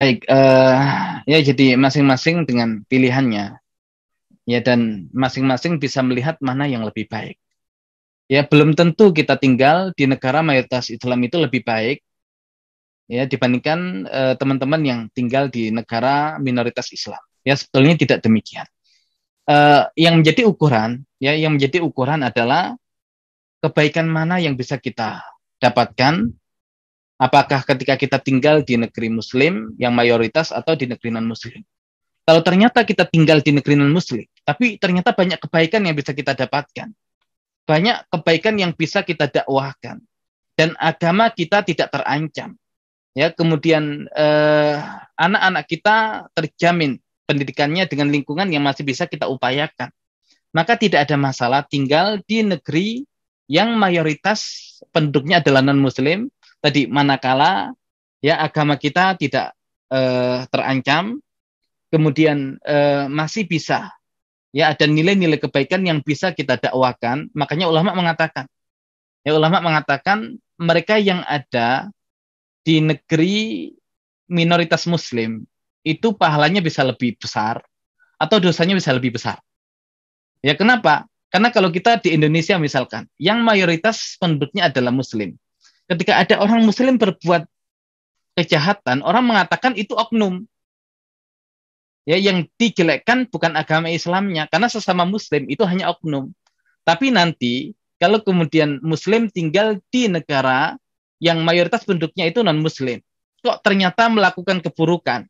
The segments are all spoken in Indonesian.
Baik, ya jadi masing-masing dengan pilihannya, ya dan masing-masing bisa melihat mana yang lebih baik. Ya belum tentu kita tinggal di negara mayoritas Islam itu lebih baik, ya dibandingkan teman-teman yang tinggal di negara minoritas Islam. Ya sebetulnya tidak demikian. Yang menjadi ukuran adalah kebaikan mana yang bisa kita dapatkan. Apakah ketika kita tinggal di negeri Muslim yang mayoritas atau di negeri non-Muslim? Kalau ternyata kita tinggal di negeri non-Muslim, tapi ternyata banyak kebaikan yang bisa kita dapatkan, banyak kebaikan yang bisa kita dakwahkan, dan agama kita tidak terancam. Ya, kemudian anak-anak kita terjamin pendidikannya dengan lingkungan yang masih bisa kita upayakan. Maka tidak ada masalah tinggal di negeri yang mayoritas penduduknya adalah non-Muslim. Tadi manakala ya agama kita tidak terancam, kemudian masih bisa ya ada nilai-nilai kebaikan yang bisa kita dakwakan. Makanya ulama mengatakan mereka yang ada di negeri minoritas Muslim itu pahalanya bisa lebih besar atau dosanya bisa lebih besar. Ya kenapa? Karena kalau kita di Indonesia misalkan, yang mayoritas penduduknya adalah Muslim. Ketika ada orang Muslim berbuat kejahatan, orang mengatakan itu oknum. Ya, yang dijelekkan bukan agama Islamnya, karena sesama Muslim itu hanya oknum. Tapi nanti kalau kemudian Muslim tinggal di negara yang mayoritas penduduknya itu non-Muslim, kok ternyata melakukan keburukan.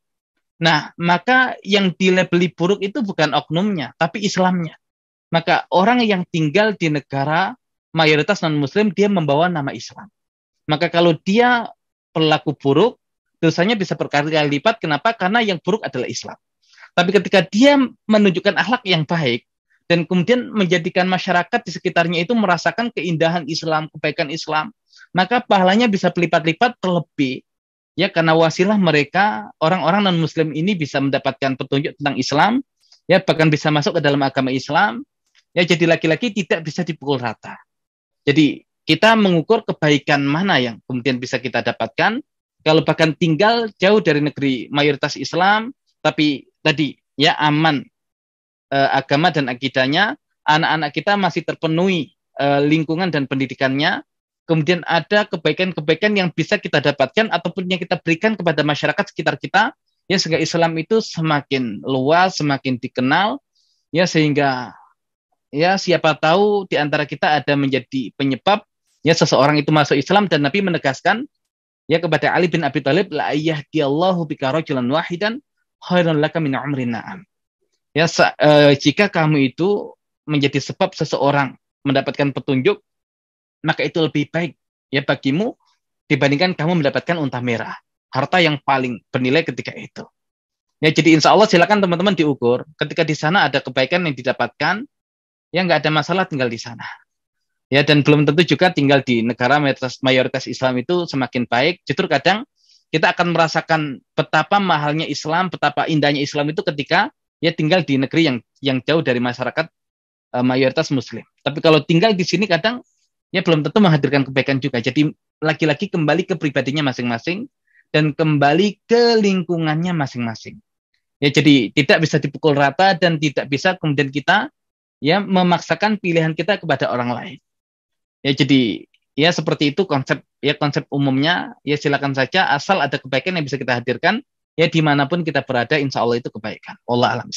Nah, maka yang dilabeli buruk itu bukan oknumnya, tapi Islamnya. Maka orang yang tinggal di negara mayoritas non-Muslim, dia membawa nama Islam. Maka kalau dia pelaku buruk, dosanya bisa berkali-kali lipat. Kenapa? Karena yang buruk adalah Islam. Tapi ketika dia menunjukkan akhlak yang baik, dan kemudian menjadikan masyarakat di sekitarnya itu merasakan keindahan Islam, kebaikan Islam, maka pahalanya bisa berlipat-lipat terlebih. Ya, karena wasilah mereka, orang-orang non-Muslim ini bisa mendapatkan petunjuk tentang Islam, ya bahkan bisa masuk ke dalam agama Islam, ya jadi laki-laki tidak bisa dipukul rata. Jadi kita mengukur kebaikan mana yang kemudian bisa kita dapatkan. Kalau bahkan tinggal jauh dari negeri mayoritas Islam, tapi tadi ya aman agama dan akidahnya, anak-anak kita masih terpenuhi lingkungan dan pendidikannya, kemudian ada kebaikan-kebaikan yang bisa kita dapatkan ataupun yang kita berikan kepada masyarakat sekitar kita, ya sehingga Islam itu semakin luas, semakin dikenal, ya sehingga ya siapa tahu di antara kita ada menjadi penyebab ya seseorang itu masuk Islam, dan Nabi menegaskan ya kepada Ali bin Abi Thalib, la yahdiyallahu bika rajulan wahidan khairan laka min umrin na'am. Ya jika kamu itu menjadi sebab seseorang mendapatkan petunjuk, maka itu lebih baik ya bagimu dibandingkan kamu mendapatkan unta merah, harta yang paling bernilai ketika itu. Ya jadi insya Allah silakan teman-teman diukur. Ketika di sana ada kebaikan yang didapatkan, ya nggak ada masalah tinggal di sana. Ya dan belum tentu juga tinggal di negara mayoritas Islam itu semakin baik. Justru kadang kita akan merasakan betapa mahalnya Islam, betapa indahnya Islam itu ketika ya tinggal di negeri yang jauh dari masyarakat mayoritas Muslim. Tapi kalau tinggal di sini kadang ya belum tentu menghadirkan kebaikan juga. Jadi lagi-lagi kembali ke pribadinya masing-masing dan kembali ke lingkungannya masing-masing. Ya jadi tidak bisa dipukul rata dan tidak bisa kemudian kita ya memaksakan pilihan kita kepada orang lain. Ya jadi ya seperti itu konsep umumnya. Ya silakan saja asal ada kebaikan yang bisa kita hadirkan ya dimanapun kita berada, insya Allah itu kebaikan. Wallah alam.